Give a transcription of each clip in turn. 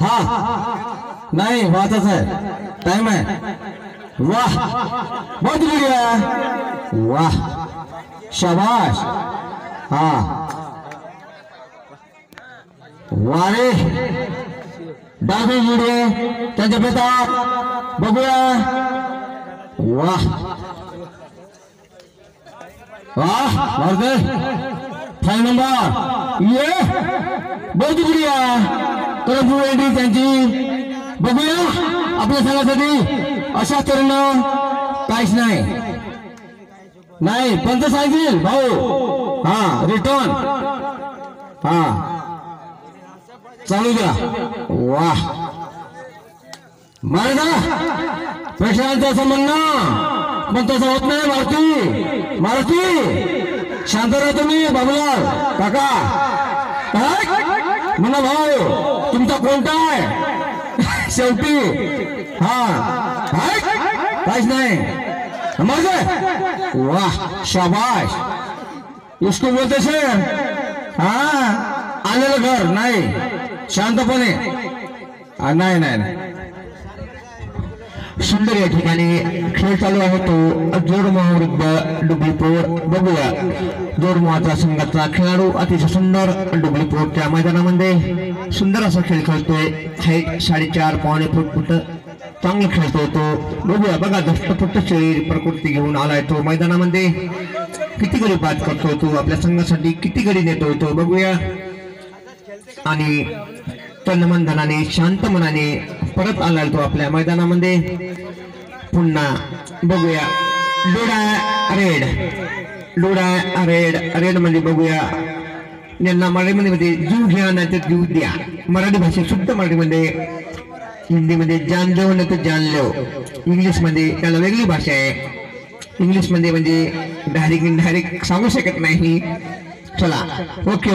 हाँ नहीं वाचच है, टाइम है। वाह बहुत बढ़िया, वाह शाबाश। हाँ वारे डावी जुडे त्यांच्या पिता बघूया। वाह वाह मारते 5 नंबर ये बहुत बढ़िया करंजू एंट्री त्यांची बघूया आपल्या संघासाठी। अशा तऱ्हेनं काहीच नाही पंच सांगतील भाऊ। हा रिटर्न, हा चालू द्या। वाह मारदा प्रेक्षकांचं म्हणणं पण तसं होत नाही। मारुती मारुती शांत राहा तुम्ही बाबूलाल काका। म्हणा भाऊ तुमचा कोणता आहे शेवटी। हा काहीच नाही समझ। वाह शाबाश इसको बोलते से। हा आलेलं घर नाही शांतपणे नाही नाही। सुंदर या ठिकाणी खेळ चालू आहे तो जोडमा विरुद्ध डुबलीपोर। बघूया जोडमाचा संघाचा खेळाडू अतिशय सुंदर डुबलीपोरच्या मैदानामध्ये सुंदर असा खेळ खेळतोय। हाईट 4.5 पावणे फूट चांगला खेळतोय तो। बघूया बघा दष्टपुष्ट शरीर प्रकृती घेऊन आलाय तो मैदानामध्ये। किती गडी बाद करतोय तो, आपल्या संघासाठी किती गडी नेतोय तो बघूया। आणि तनमन धनाने शांत मनाने परत आलाय तो आपल्या मैदानामध्ये। पुन्हा बघूया लोडा रेड मध्ये बघूया यांना मराठीमध्ये जीव घ्या नाही तर जीव द्या। मराठी भाषेत शुद्ध मराठीमध्ये, हिंदीमध्ये जान लो नाही तर जान लो, इंग्लिश मध्ये त्याला वेगळी भाषा आहे। इंग्लिश मध्ये म्हणजे डायरेक्ट सांगू शकत नाही। चला ओके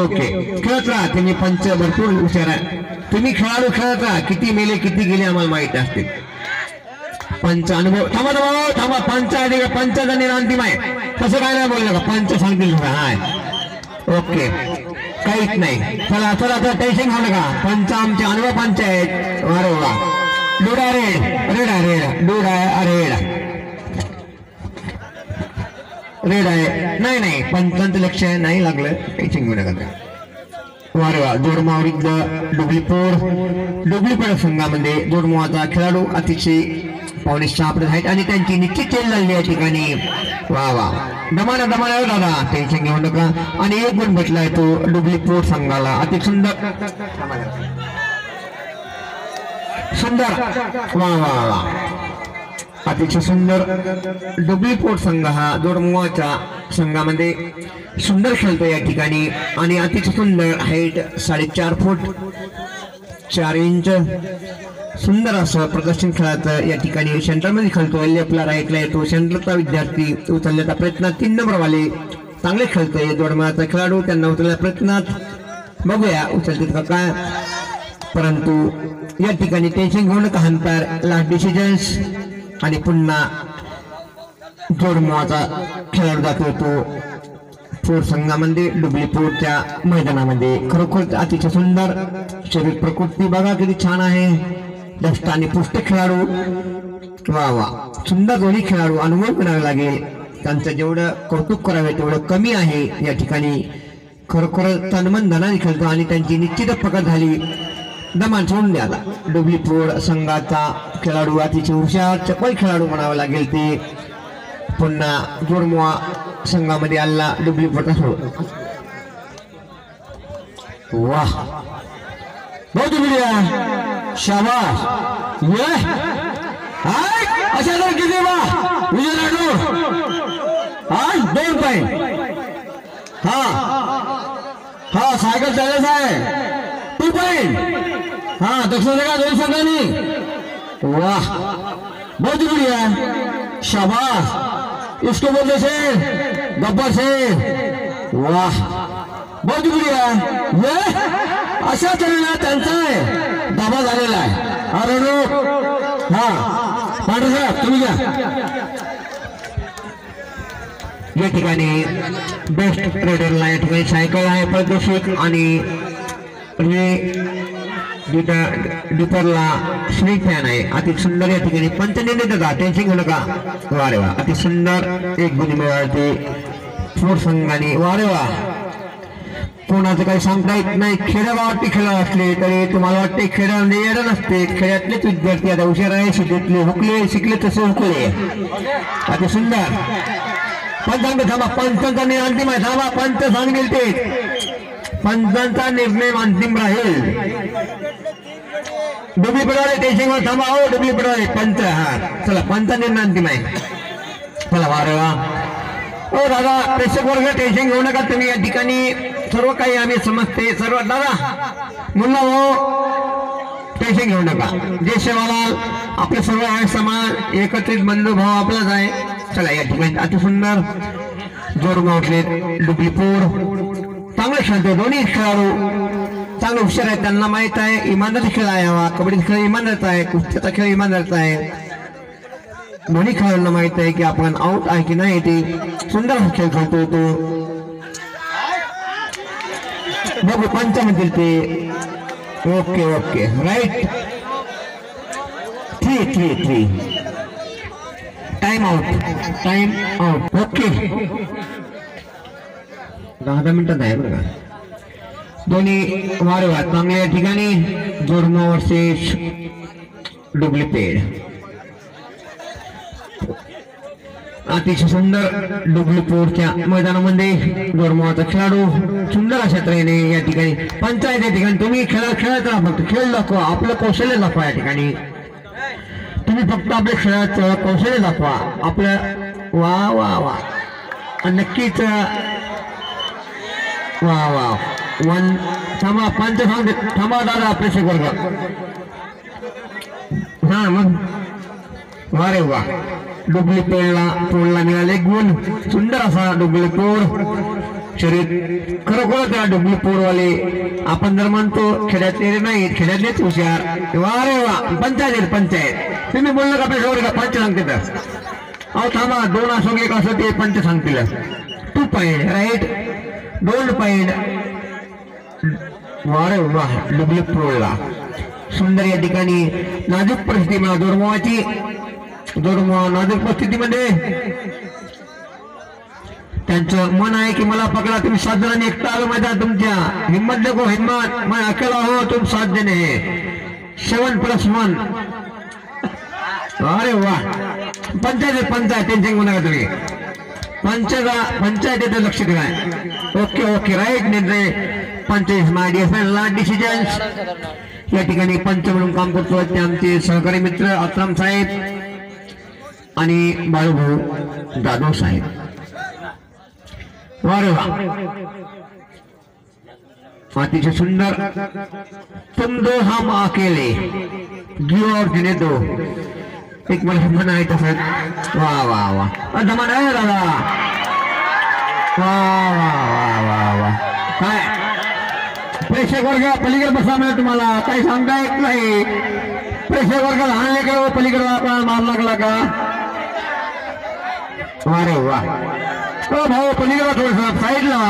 खेळत राहा तुम्ही। पंच भरपूर हुशार आहे तुम्ही, खेळाडू खेळत राहा। किती मेले किती गेले आम्हाला माहित असते। पंच अनुभव थांबा पंचाने अंतिम आहे तसं काय नाही बोललं का पंच सांगतील। हाय ओके काहीच नाही। चला तर टेन्शन घालू नका, पंच आमचे अनुभव पंच आहेत। अरे वा डोडा रेड डोडा रेड आहे। नाही पंचांचं लक्ष नाही लागलं, टेन्शन घेऊ नका। वारे वा जोडमा विरुद्ध डुबलीपोर संघामध्ये जोडमाचा खेळाडू अतिशय 5.6 आहेत आणि त्यांची निश्चित चेल लागली या ठिकाणी। वा दमाना दादा टेन्शन घेऊ नका। आणि एक गुण भेटलाय तो डुबलीपोर संघाला। अति सुंदर वा अतिशय सुंदर डुबलीपोर संघ हा जोडमाच्या संघामध्ये सुंदर खेळतो या ठिकाणी। आणि अतिशय सुंदर हाईट 4.5 फूट 4 इंच सुंदर असं प्रदर्शन खेळाचं या ठिकाणी। सेंटरमध्ये खेळतो, लेफ्टला राईटला येतो। सेंटरचा विद्यार्थी उचलण्याचा प्रयत्न 3 नंबरवाले चांगले खेळतोय जोडमाचा खेळाडू, त्यांना उचलण्याच्या प्रयत्नात बघूया उचलतील का काय। परंतु या ठिकाणी टेन्शन घेऊ नका, अंपायर लास्ट डिसिजन्स। आणि पुन्हा जोडमाचा खेळाडू जातो तो पोर संघामध्ये डुबलीपोरच्या मैदानामध्ये। खरोखर अतिशय सुंदर शरीर प्रकृती बघा किती छान आहे। दष्ट आणि पुष्ट खेळाडू, वा सुंदर दोन्ही खेळाडू। अनुभव करावा लागेल त्यांचं, जेवढं कौतुक करावे तेवढं कमी आहे या ठिकाणी। खरोखर तनमन धनाने खेळतो आणि त्यांची निश्चित पकड झाली। दमान सोडून द्या आता। डुबलीपोर संघाचा खेळाडू अतिशय हुशार चपळ खेळाडू म्हणावं लागेल ते। पुन्हा जोडमा संघामध्ये आला डुबलीपोरचा सोड। वाह बहुत बढ़िया शाबाश। ये अशा जर किती वा विजय लाडू 2 पॉइंट। हा सायकल चालत आहे 2 पॉइंट। हाँ दक्षिण का 2 संघानी। वाह बहुत बढ़िया शाबाश, इसको बोलते से गब्बर से। वाह बहुत बढ़िया। ये अशा तऱ्हेने त्यांचा दाबा झालेला आहे। अरे हा पांढरे साहेब तुम्ही घ्या। या ठिकाणी बेस्ट रेडरला या ठिकाणी सायकल आहे प्रदर्शक आणि हे डिपरला श्री फॅन आहे. अति सुंदर या ठिकाणी पंचनिर्णय का टेन्शन घेऊ नका. वा रे वा, अति सुंदर एक गुणी मिळाली फोर संघाने. वा रे वा, कोणाचं काही सांगता येत नाही. खेड्यागावात खेळ असले तरी तुम्हाला वाटते खेड्यामध्ये येणं नसते. खेड्यातलेच विद्यार्थी आता हुशार आहे, शिकले हुकले शिकले तसे हुकले. अति सुंदर पंचांग थांबा, पंचांचा निर्णय अंतिम आहे. थांबा, पंच सांगेल ते पंचांचा निर्णय अंतिम राहील. डुबली पडवाले टेन्शन थांबा. हो डुबली पडवाले पंच. हा चला, पंचा निर्णय अंतिम आहे. चला वा रे वा. हो दादा, प्रेक्षक वर्ग टेन्शन घेऊ नका तुम्ही. या ठिकाणी सर्व काही आम्ही समजते. सर्व दादा मुन्ना हो टेन्शन घेऊ नका. जय शिवालाल, आपले सर्व आहे समाज एकत्रित बंधुभाव आपलाच आहे. चला या ठिकाणी अति सुंदर जोर उठले. डुबलीपूर चांगले खेळतो. दोन्ही खेळाडू चांगले हुशार आहेत. त्यांना माहित आहे इमानदारी खेळ आहे हा. कबड्डी खेळ इमानदारचा आहे, कुस्तीचा खेळ इमानदारचा आहे. दोन्ही खेळाडूंना माहित आहे की आपण आउट आहे की नाही. ते सुंदर खेळ खेळतो तो. बघू पंच म्हणतील ते. Okay okay right. 3 time out. Okay 10 मिनिटात आहे बघा. दोन्ही वारंवार चांगल्या ठिकाणी जोडमो वर्सेस डुप्लिकेट. अतिशय सुंदर डुप्लिकेटच्या मैदानामध्ये जोडमोचा खेळाडू सुंदर अशा तऱ्हेने या ठिकाणी पंचायत या ठिकाणी तुम्ही खेळत राहा. फक्त खेळ दाखवा, आपलं कौशल्य दाखवा. या ठिकाणी तुम्ही फक्त आपल्या खेळाचं कौशल्य दाखवा आपलं. वा वा वा, नक्कीच वा वा. वन थांबा, पंच सांगते. थांबा दादा, प्रेक्षक वर्ग. हा मग वा रे वा. डुप्लिकेटला मिळाले गुण. सुंदर असा डुप्लिकेट शरीर. खरोखर त्या डुप्लिकेटवाले आपण जर म्हणतो खेड्यातले नाही, खेड्यातलेच हुशार. वा रे वा. पंचायत तुम्ही बोललो का आपल्या वर्ग पंच सांगते तर. अहो थांबा, 2 असो 1 असो ते पंच सांगतील. 2 पॉइंट राईट. 2 पॉइंट. वा रे वा. डुप्लिकेटला सुंदर या ठिकाणी नाजूक परिस्थिती मला जोडमोची. जोडमो नाजूक परिस्थितीमध्ये त्यांचं मन आहे की मला पकडा. तुम्ही 7 जणांनी एकटा आलो मैदान. तुमच्या हिम्मत देखो हिम्मत. मैं अकेला हो, तुम 7 जण है. 7+1. अरे वा. पंचायत टेन्शन घेऊ नका तुम्ही. पंचायत लक्ष ठेवा. ओके राईट निर्णय. Panchayat my dear friend decisions. या ठिकाणी पंच म्हणून काम करतो ते आमचे सहकारी मित्र अत्रम साहेब आणि बाळूभाऊ जाधव साहेब. वारे वा. अतिशय सुंदर. तुम दो हम अकेले, गिव और जिने दो. एक मला म्हणा आहे तसं. वा वा वा. धमान आहे दादा. वा वा वा वा वा. काय प्रेक्षक वर्ग पलीकडे बसा. मिळेल तुम्हाला काही सांगता येत नाही. प्रेक्षक वर्ग लहान लेकर पलीकडे आपण मार लागला का. अरे वा. हो भाऊ पलीकडे थोडस साईडला.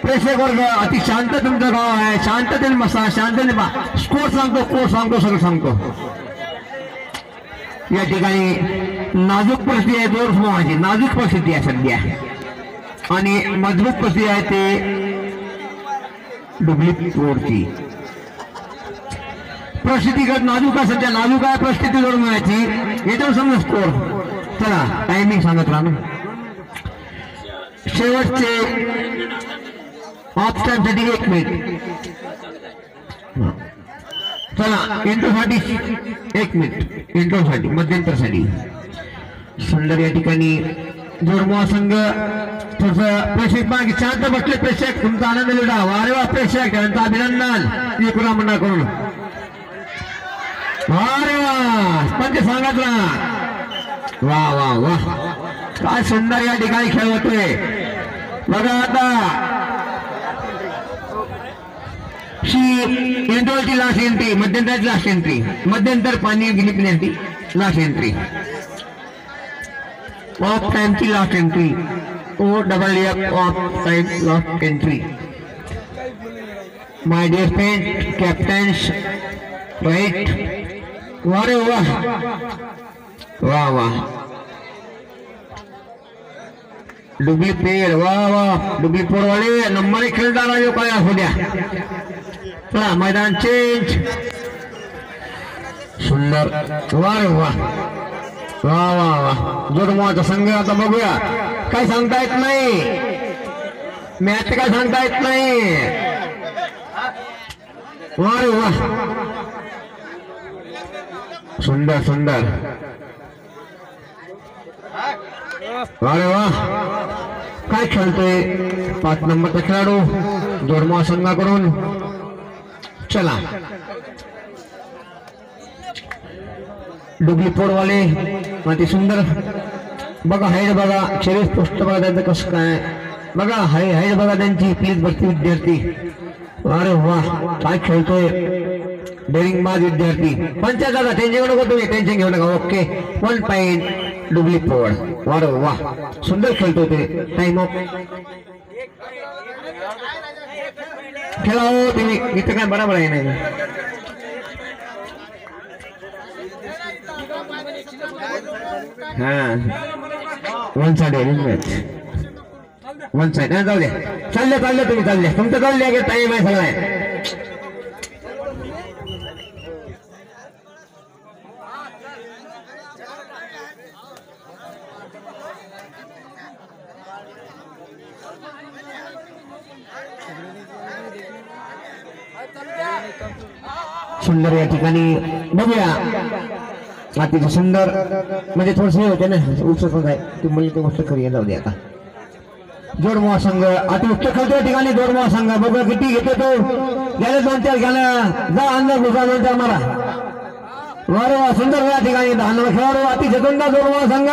प्रेक्षक वर्ग अति शांत तुमचं गाव आहे. शांततेने बसा, शांततेने बा. स्कोर सांगतो सगळं सांगतो. या ठिकाणी नाजूक परिस्थिती आहे. जोर समूहाची नाजूक परिस्थिती आहे सध्या. आणि मजबूत परिस्थिती आहे ते डुप्लिकेटची. परिस्थितीगत नाजूक आहे सध्या. नाजूक आहे परिस्थिती जोड मिळायची. याच्यावर समजा स्कोर. चला टायमिंग सांगत राहा ना. शेवटचे ऑफ टाइम साठी 1 मिनिट. चला इंट्रोसाठी 1 मिनिट. इंट्रोसाठी मध्यंतरसाठी. सुंदर या ठिकाणी जोडमोहा संघ थोडस प्रेक्षक मागे शांत बसले. प्रेक्षक तुमचा आनंद लुटा. वारे वा प्रेक्षक यांचं अभिनंदन एकूणा मंडळाकडून. वारे वा. पंच सांगितला. वा वा वा. काय सुंदर या ठिकाणी खेळ होतोय बघा. आता ही इंट्रोची लास्ट एंट्री, मध्यंतराची लास्ट एंट्री. मध्यंतर पाणी गेली पिण्याची लास्ट एंट्री. ऑफ टाइमची last entry. OFF off time last entry. My dear friend captains right. वा रे वा वा वा डुबली पेड वा वा डुबली पोरवाले नंबर 1 खेळणारा यो काय असू द्या. चला मैदान चेंज. सुंदर वा रे वा वा वा वा जोडमोहाचा संघ आता बघूया. काय सांगता येत नाही मॅच काय सांगता येत नाही. वा रे वा सुंदर सुंदर वा रे वा काय खेळतोय 5 नंबरचा खेळाडू जोडमोहा संघाकडून. चला डुबली पोरवाले माती सुंदर बघा हाईट बघा शरीर स्पष्ट बघा त्यांचं कसं काय बघा हाईट बघा त्यांची प्लीज भरती विद्यार्थी. अरे वा काय खेळतोय डेरिंग बाज विद्यार्थी. पंचायत दादा टेन्शन घेऊ नको तुम्ही टेन्शन घेऊ नका. ओके 1 पॉइंट डुबली पोर. अरे वा सुंदर खेळतोय ते. टाइम ऑफ खेळा हो तुम्ही इथं काय बरोबर आहे नाही. हा 1 साइड मॅच 1 साइड जाऊ द्या. चालले तुम्ही चालले तुमचं चालले टाइम आहे सगळं आहे. सुंदर या ठिकाणी बघूया अतिशय सुंदर म्हणजे थोडस होते ना उत्सव आहे ती मुली ती गोष्ट करूया. जाऊ दे आता जोडमोहा संघ अति उत्तर खेळतो या ठिकाणी. जोडमोहा संघ बघा किती घेतो तो गेले 2-4 घ्यायला जा अंदर घुसा 2-4 मारा. वारे वा सुंदर या ठिकाणी 10 नंबर खेळाडू अतिशय सुंदर जोडमोहा संघ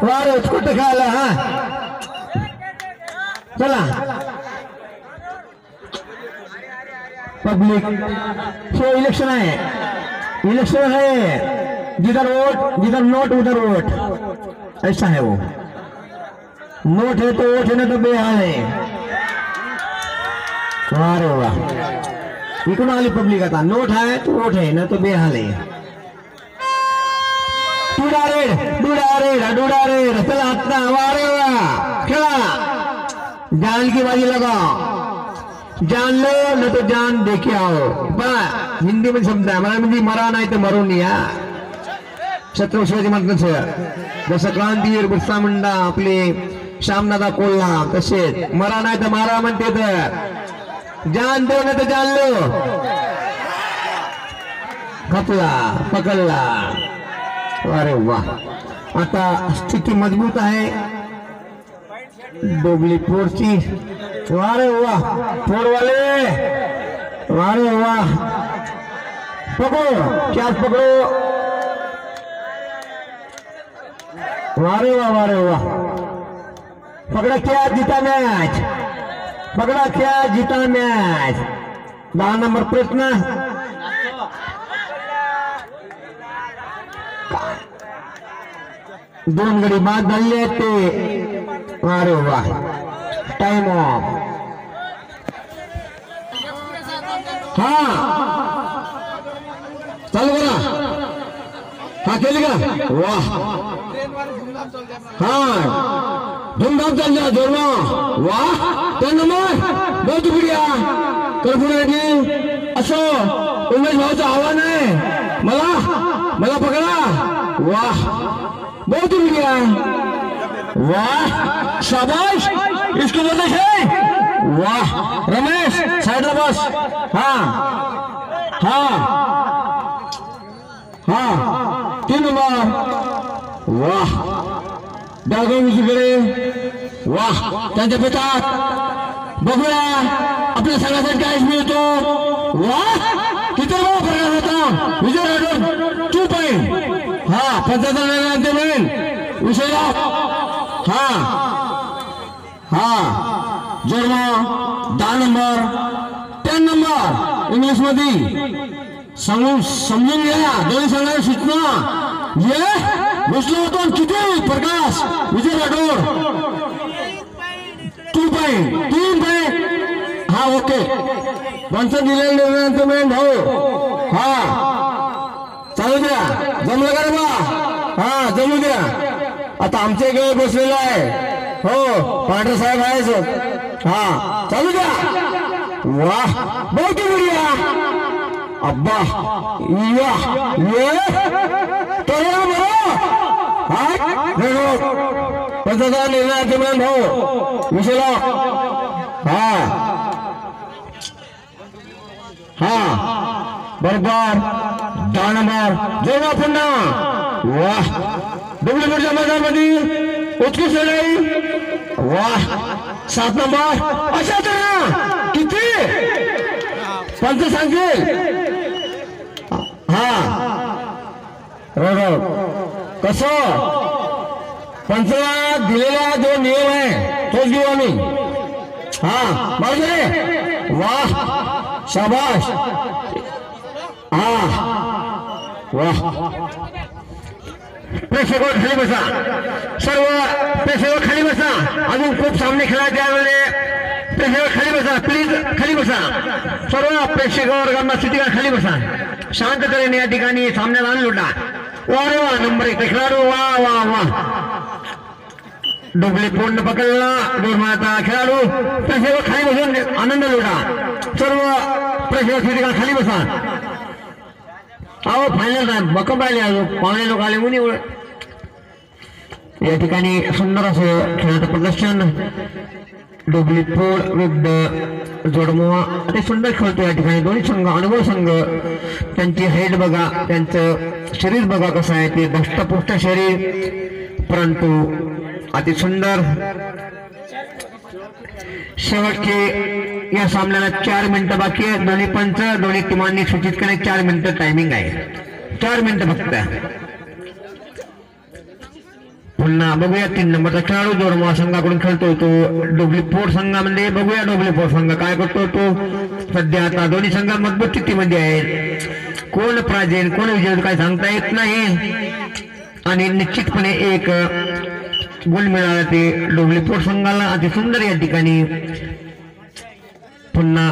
वारे उत्कृष्ट खेळायला. हा चला पब्लिक सो इलेक्शन है इलेक्शन है जिधर वोट जिधर नोट उधर वोट ऐसा है वो. नोट है तो वोट है ना तो बेहाल है. अरे वाह इकडून आली पब्लिक आता. नोट है तो वोट है ना तो बेहाल है. डुडा रेड चला आता. वारे वाह खेळा जान की बाजी लगाओ. जान लो न तो जान देखे आओ. हिंदी में शब्द आहे मराठी मरा नाही तर मरून या. छत्रपती शिवाजी महाराजांचं जसं क्रांतीवीर बिरसा मुंडा आपले श्यामदादा कोल्हा तसेच मरा नाही तर मारा म्हणते. तर जान दो न तर जान लो. खपला पकडला. अरे वा आता स्थिती मजबूत आहे डोबली पोरची. वारे वाह पोरवाले वारे वाह पकड़ो क्या पकड़ो. वारे वाह पकड़ा क्या जीता मैच. पकड़ा क्या जीता मैच. 10 नंबर प्रश्न 2 गडी बाद झाले ते. अरे वाह टाइम ऑफ. हा चालू करा. हा केली का वाह. हा धूमधाम चालल्या जोरमा. वाह 3 नंबर बहुत बढ़िया. तर पुढे असो उमेश भाऊचं आव्हान आहे मला पकडा. वाह बहुत बढ़िया. वाह शाबाश इसको बोलते है. वाह रमेश साइड बस. हाँ 3 नंबर. वाह डागो मुझीकडे. वाह त्यांच्या पेटात बघूया आपल्या संघासाठी काय मिळतो. वाह किती बड़ा प्रकार होता. विजय राठोड 2 पॉइंट. हा 75 मिळेल विषयला. जोरमा 10 नंबर 10 नंबर इंग्लिश मध्ये समजून घ्या. दोन्ही संघाची सूचना ये बसलो होतो किती प्रकाश विजय राठोड 2 पॉइंट 3 पॉइंट. हा ओके पंच दिलेल्या निर्णयानंतर मिळून भाऊ हा चालू द्या जमलं का रे बा हा जमू द्या आता आमच्या इकडे बसलेला आहे हो पांढरे साहेब आहे हा चालू द्या वाह बहुत बढ़िया अब्बा या ये तो बरो हा देखो पंचदा निर्णयाचे मिळून भाऊ विषयला हा हा बरोबर 10 नंबर जेव्हा पुन्हा वाह डुप्लिकेटच्या मैदानामध्ये उत्कृष्ट लढाई वाह 7 नंबर अशा तऱ्हेनं किती पंच सांगतील हा कसं पंचला दिलेला जो नियम आहे तोच घेऊ आम्ही हा बरोबर वाह शाबाश हा वाह प्रेक्षकांवर खाली बसा सर्व प्रेक्षकांवर खाली बसा अजून खूप सामने खेळायचे आहे प्रेक्षकांवर खाली बसा प्लीज खाली बसा सर्व प्रेक्षक वर्गांना स्थिती खाली बसा शांत तऱ्हेने या ठिकाणी सामन्याला आणून लुटा वा रे वा नंबर 1 खेळाडू वा वा वा डोबळे पूर्ण पकडला दोरमाचा खेळाडू प्रेक्षकांवर खाली बसून आनंद लुटा सर्व प्रेक्षक स्थिती खाली बसा अहो फायनल टाइम बकम राहिले अजून पाहुणे लोक आले मुनी या ठिकाणी सुंदर असं खेळाचं प्रदर्शन डोबली पोळ विरुद्ध जोडमोहा अति सुंदर खेळतो या ठिकाणी दोन्ही संघ अनुभव संघ त्यांची हाईट बघा त्यांचं शरीर बघा कसं आहे ते धष्टपुष्ट शरीर परंतु अति सुंदर शेवटचे या सामन्याला 4 मिनिटं बाकी आहे दोन्ही पंच दोन्ही टीमांनी सूचित केले 4 मिनिटं टायमिंग आहे 4 मिनिटं फक्त पुन्हा बघूया 3 नंबरचा खेळाडू जोडमा संघाकडून खेळतोय तो डोबली पोट संघामध्ये बघूया डोबली पोट संघ काय करतो तो सध्या आता दोन्ही संघ मजबूत स्थितीमध्ये आहेत कोण प्राचीन कोण विजय काय सांगता येत नाही आणि निश्चितपणे एक गोल मिळाला ते डोबली पोट संघाला अति सुंदर या ठिकाणी पुन्हा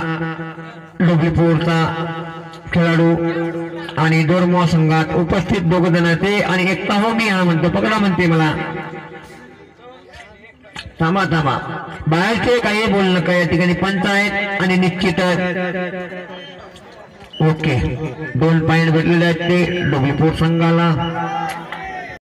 डोबली पोटचा खेळाडू आणि दोरमोहा संघात उपस्थित 2 जण ते आणि एकटा हो मी हा म्हणतो पकडा म्हणते मला थांबा थांबा बाहेरचे काही बोलणं काय या ठिकाणी पंच आहेत आणि निश्चित ओके 2 पॉइंट भेटलेले आहेत ते डोबली पोट संघाला